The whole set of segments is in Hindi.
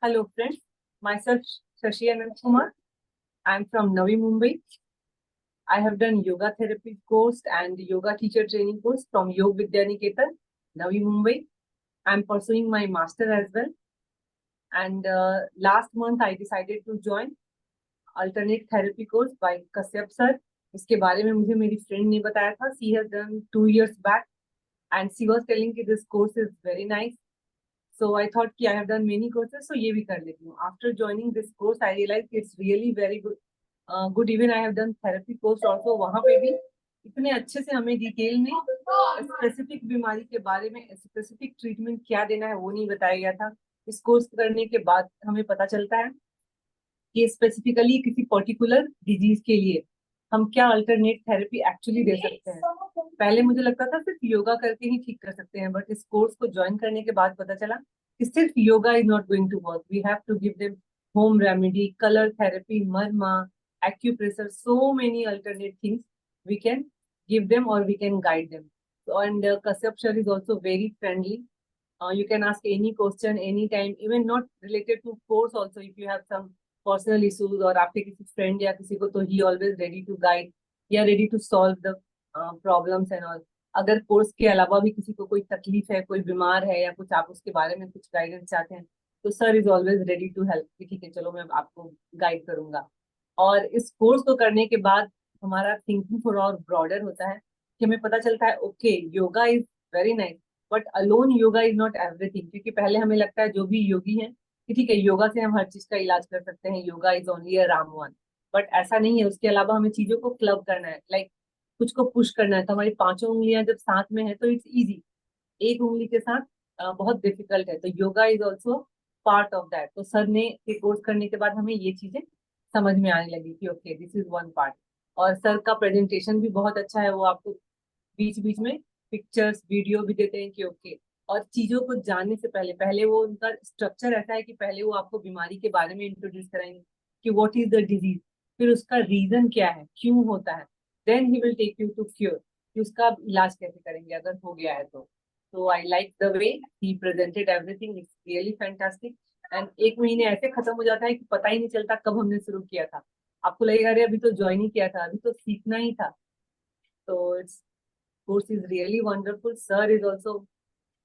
Hello friends, myself Shashi Anand Kumar. I'm from Navi Mumbai. I have done yoga therapy course and yoga teacher training course from Yog Vidya Niketan, Navi Mumbai. I'm pursuing my master as well. And last month I decided to join alternate therapy course by Kasyap sir. इसके बारे में मुझे मेरी फ्रेंड ने बताया था. She has done 2 years back and she was telling that this course is very nice. So I thought कि I have done many courses, so ये भी कर लेती हूँ. After joining this course, I realized it's really very good. Good, even I have done therapy course also. वहाँ पे भी इतने अच्छे से हमें डिटेल में स्पेसिफिक बीमारी के बारे में स्पेसिफिक ट्रीटमेंट क्या देना है वो नहीं बताया गया था. इस कोर्स करने के बाद हमें पता चलता है कि स्पेसिफिकली किसी पर्टिकुलर डिजीज के लिए हम क्या अल्टरनेट थेरेपी एक्चुअली दे सकते हैं. पहले मुझे लगता था सिर्फ योगा करके ही ठीक कर सकते हैं, बट इस कोर्स को ज्वाइन करने के बाद पता चला कि सिर्फ yoga is not going to work. We have to give them home remedy, colour therapy, marma, acupressure, so many alternate things we can give them or we can guide them. So, and Kashyap sir is also very friendly. You can ask any question anytime, even not related to course also. If you have some personal issues और आपके किसी friend या किसी को, तो he always ready to guide या ready to solve the problems and all. अगर कोर्स के अलावा भी किसी को कोई तकलीफ है, कोई बीमार है या कुछ, आप उसके बारे में कुछ गाइडेंस चाहते हैं, तो sir is always ready to help कि ठीक है चलो मैं आपको गाइड करूंगा. और इस कोर्स को करने के बाद हमारा थिंकिंग थोड़ा और ब्रॉडर होता है कि हमें पता चलता है okay yoga is very nice, but alone yoga is not everything. क्योंकि पहले हमें लगता है जो भी योगी हैं कि ठीक है योगा से हम हर चीज का इलाज कर सकते हैं, yoga is only a Ramvan. But ऐसा नहीं है. उसके अलावा हमें चीजों को क्लब करना है, लाइक कुछ को पुश करना है. तो हमारी पांचों उंगलियां जब साथ में है तो इट्स इजी. एक उंगली के साथ बहुत डिफिकल्ट है. तो yoga is also part of that. तो सर ने ये कोर्स करने के बाद हमें ये चीजें समझ में आने लगी कि okay this is one part. और सर का प्रेजेंटेशन भी बहुत अच्छा है. वो आपको बीच बीच में पिक्चर्स वीडियो भी देते हैं कि ओके. और चीजों को जानने से पहले पहले वो उनका स्ट्रक्चर ऐसा है कि पहले वो आपको बीमारी के बारे में इंट्रोड्यूस कराएंगे कि व्हाट इज द डिजीज, फिर उसका रीजन क्या है, क्यों होता है. Then he will take you to cure, कि उसका इलाज कैसे करेंगे अगर हो गया है तो. So I like the way he presented everything. It's really fantastic. And एक महीने ऐसे खत्म हो जाता है कि पता ही नहीं चलता कब हमने शुरू किया था. आपको लगेगा अरे अभी तो ज्वाइन ही किया था, अभी तो सीखना ही था. तो its course is really wonderful. Sir is also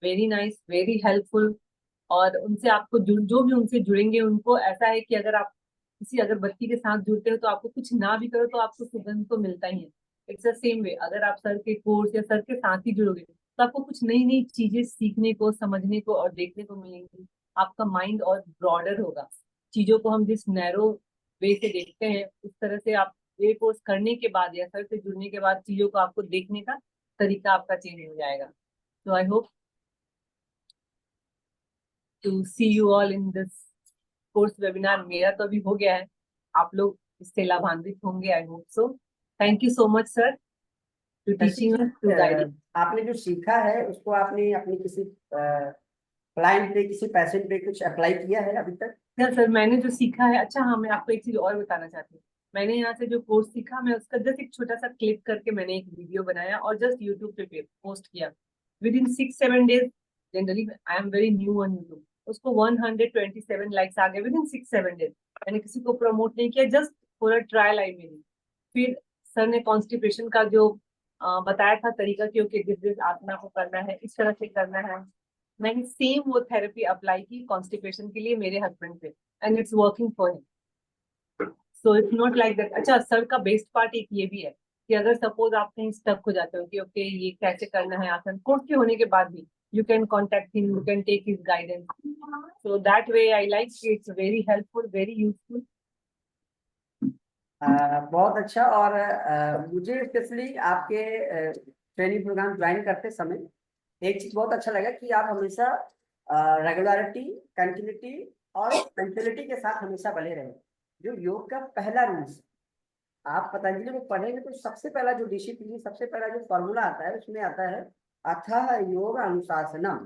very nice, very helpful. और उनसे आपको जो भी उनसे जुड़ेंगे उनको ऐसा है कि अगर आप किसी अगरबत्ती के साथ जुड़ते हो तो आपको कुछ ना भी करो तो आपको सुगंध तो मिलता ही है. It's the same way. अगर आप सर के कोर्स या सर के साथ ही जुड़ोगे तो आपको कुछ नई नई चीजें सीखने को, समझने को और देखने को मिलेंगी. आपका माइंड और ब्रॉडर होगा. चीजों को हम जिस नैरो वे से देखते हैं उस तरह से आप ये कोर्स करने के बाद या सर से जुड़ने के बाद चीजों को आपको देखने का तरीका आपका चेंज हो जाएगा. तो I hope to see you all in this course webinar. मेरा तो अभी हो गया है, आप लोग इससे लाभान्वित होंगे. I hope so. Thank you so much sir to Shashi teaching ji, us, to guiding. आपने जो सीखा है उसको आपने अपने किसी क्लाइंट पे, किसी पेशेंट पे कुछ अप्लाई किया है अभी तक? सर मैंने जो सीखा है, अच्छा हाँ मैं आपको एक चीज और बताना चाहती हूँ. मैंने यहाँ से जो कोर्स सीखा, मैं उसका जस्ट एक छोटा सा क्लिप करके मैंने एक वीडियो बनाया और जस्ट यूट्यूब पे पोस्ट किया. With in 6-7 days, generally I am very new on YouTube, उसको 127 लाइक्स आ गए विद इन 6-7 डेज. मैंने किसी को प्रमोट नहीं किया, जस्ट पूरा ट्रायल आई मेरी. फिर सर ने कॉन्स्टिपेशन का जो बताया था तरीका कि ओके जिस जिस आसना को करना है इस तरह से करना है, मैंने सेम वो थेरेपी अप्लाई की कॉन्स्टिपेशन के लिए मेरे हस्बैंड पे. And it's working for him. So it's not like that. अच्छा सर का बेस्ट पार्ट एक ये भी है कि अगर सपोज आप कहीं स्टक हो जाते हो कि ओके ये कैसे करना है आसन, कोर्स के होने के बाद भी you can contact him, you can take his guidance. So that way I like, it's very helpful, very useful. बहुत अच्छा। और मुझे स्पेशली आपके ट्रेनिंग प्रोग्राम ज्वाइन करते समय एक चीज बहुत अच्छा लगा कि आप हमेशा रेगुलरिटी, कंटिन्यूटी और पंक्चुअलिटी के साथ हमेशा बने रहे, जो योग का पहला रूल्स। आप पतंजलि में पढ़ेंगे तो सबसे पहला जो डिसिप्लिन, सबसे पहला जो फॉर्मूला आता है उसमें आता है अथः योग अनुशासनम।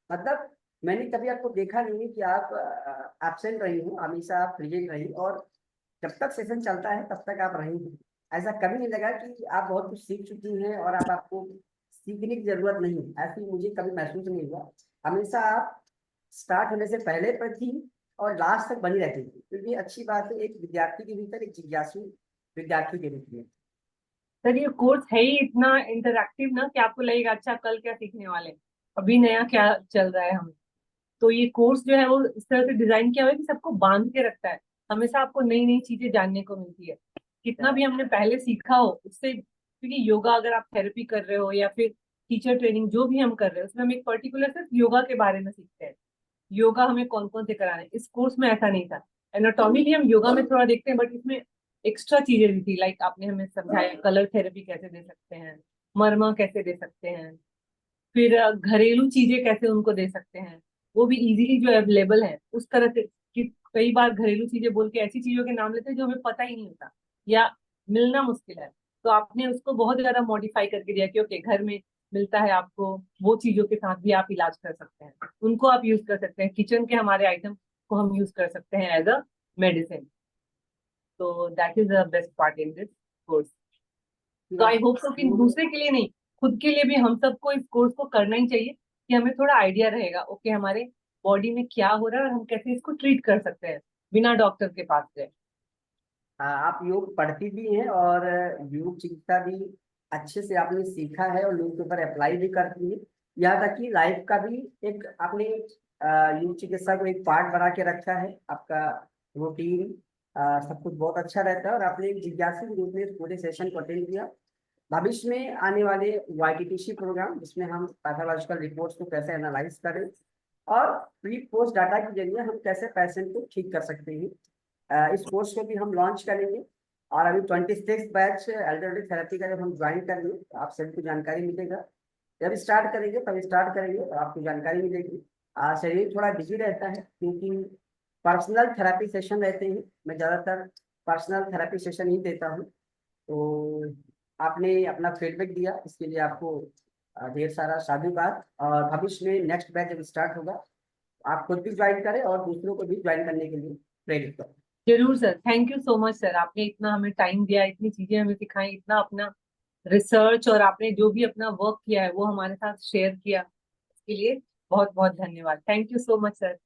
मतलब मैंने कभी आपको देखा नहीं है कि आप एब्सेंट रही हो, हमेशा आप प्रेजेंट रही, और जब तक सेशन चलता है तब तक आप रहेंगे। ऐसा कभी नहीं लगा कि आप बहुत कुछ सीख चुकी हैं और अब आपको सीखने की जरूरत नहीं है, ऐसी मुझे कभी महसूस नहीं हुआ। हमेशा आप स्टार्ट होने से पहले पर थी और लास्ट तक बनी रहती थी। तो ये अच्छी बात है एक विद्यार्थी के भीतर, एक जिज्ञासु विद्यार्थी के रूप में। सर ये कोर्स है ही इतना इंटरैक्टिव ना कि आपको लगेगा अच्छा कल क्या सीखने वाले हैं, अभी नया क्या चल रहा है हमें। तो ये कोर्स जो है वो इस तरह से डिजाइन किया हुआ है कि सबको बांध के रखता है, हमेशा आपको नई नई चीजें जानने को मिलती है। कितना भी हमने पहले सीखा हो उससे, क्योंकि योगा अगर आप थेरेपी कर रहे हो या फिर टीचर ट्रेनिंग जो भी हम कर रहे हैं उसमें हम एक पर्टिकुलर सिर्फ योगा के बारे में सीखते हैं। योगा हमें कौन कौन से कराने हैं। इस कोर्स में ऐसा नहीं था। एनाटॉमी भी हम योगा में थोड़ा देखते हैं बट इसमें एक्स्ट्रा चीजें भी थी, लाइक आपने हमें समझाया कलर थेरेपी कैसे दे सकते हैं, मरमा कैसे दे सकते हैं, फिर घरेलू चीजें कैसे उनको दे सकते हैं, वो भी इजीली जो अवेलेबल है उस तरह से। कि कई बार घरेलू चीजें बोल के ऐसी चीजों के नाम लेते हैं जो हमें पता ही नहीं होता या मिलना मुश्किल है। तो आपने उसको बहुत ज्यादा मॉडिफाई करके दिया कि ओके घर में मिलता है आपको, वो चीजों के साथ भी आप इलाज कर सकते हैं, उनको आप यूज कर सकते हैं, किचन के हमारे आइटम को हम यूज कर सकते हैं एज अ मेडिसिन। तो that is the best part in this course. तो आई होप सो कि दूसरे के लिए नहीं, खुद के लिए भी हम सबको इस कोर्स को करना ही चाहिए कि हमें थोड़ा आइडिया रहेगा ओके हमारे बॉडी में क्या हो रहा है और हम कैसे इसको ट्रीट कर सकते हैं बिना डॉक्टर के पास गए। आप योग पढ़ती भी हैं और योग चिकित्सा भी अच्छे से आपने सीखा है और लोगों के ऊपर अप्लाई भी करती है। यहाँ तक कि लाइफ का भी एक आपने योग चिकित्सा को एक पार्ट बना के रखा है। आपका रूटीन सब कुछ बहुत अच्छा रहता है और आपने एक जिज्ञासु के रूप में इस पूरे सेशन को अटेंड किया। भविष्य में आने वाले YTTC प्रोग्राम जिसमें हम पैथोलॉजिकल रिपोर्ट्स को कैसे एनालाइज करें और प्री पोस्ट डाटा के जरिए हम कैसे पेशेंट को ठीक कर सकते हैं, इस कोर्स को भी हम लॉन्च करेंगे। और अभी 26 बैच एल्डरली थेरेपी का जब हम ज्वाइन करेंगे तो आप सभी को जानकारी मिलेगा। जब स्टार्ट करेंगे तब स्टार्ट करेंगे तो आपको जानकारी मिलेगी। शरीर थोड़ा बिजी रहता है क्योंकि पर्सनल थेरेपी सेशन रहते हैं। मैं ज़्यादातर पर्सनल थेरेपी सेशन ही देता हूँ। तो आपने अपना फीडबैक दिया इसके लिए आपको ढेर सारा साधुवाद। और भविष्य में नेक्स्ट बैच जब स्टार्ट होगा आप खुद भी ज्वाइन करें और दूसरों को भी ज्वाइन करने के लिए प्रेरित करें। जरूर sir, thank you so much sir, आपने इतना हमें टाइम दिया, इतनी चीजें हमें सिखाई, इतना अपना रिसर्च और आपने जो भी अपना वर्क किया है वो हमारे साथ शेयर किया, इसके लिए बहुत बहुत धन्यवाद। Thank you so much sir.